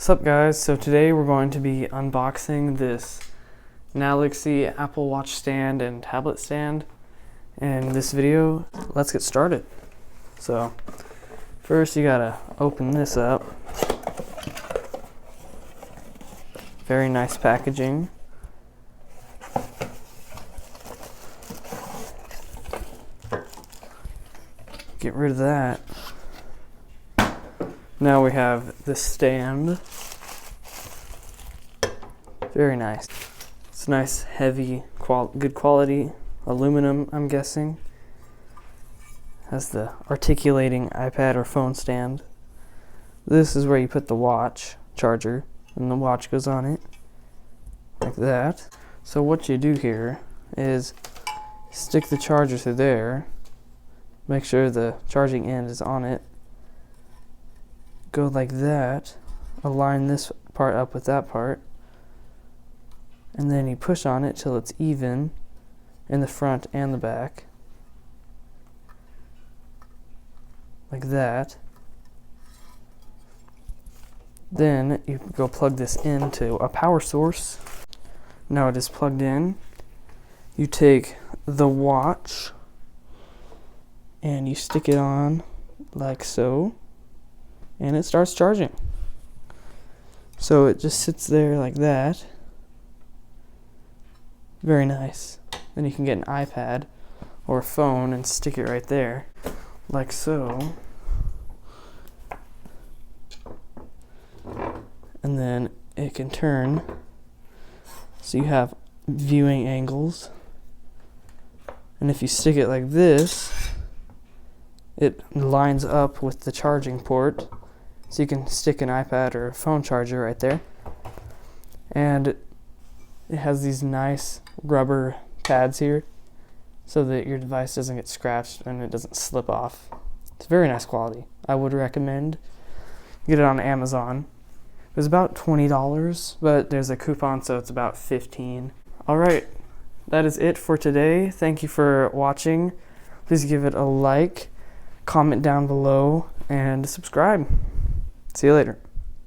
What's up guys? So today we're going to be unboxing this Nulaxy Apple Watch stand and tablet stand. In this video, let's get started. So first you gotta open this up. Very nice packaging. Get rid of that. Now we have the stand. Very nice. It's nice, heavy, good quality aluminum, I'm guessing. Has the articulating iPad or phone stand. This is where you put the watch charger, and the watch goes on it, like that. So what you do here is stick the charger through there, make sure the charging end is on it, go like that, align this part up with that part, and then you push on it till it's even in the front and the back, like that. Then you go plug this into a power source. Now it is plugged in. You take the watch and you stick it on like so, and it starts charging. So it just sits there like that. Very nice. Then you can get an iPad or a phone and stick it right there, like so. And then it can turn so you have viewing angles. And if you stick it like this, it lines up with the charging port, so you can stick an iPad or a phone charger right there. And it has these nice rubber pads here so that your device doesn't get scratched and it doesn't slip off. It's very nice quality. I would recommend get it on Amazon. It was about $20, but there's a coupon, so it's about $15. Alright, that is it for today. Thank you for watching. Please give it a like, comment down below, and subscribe. See you later.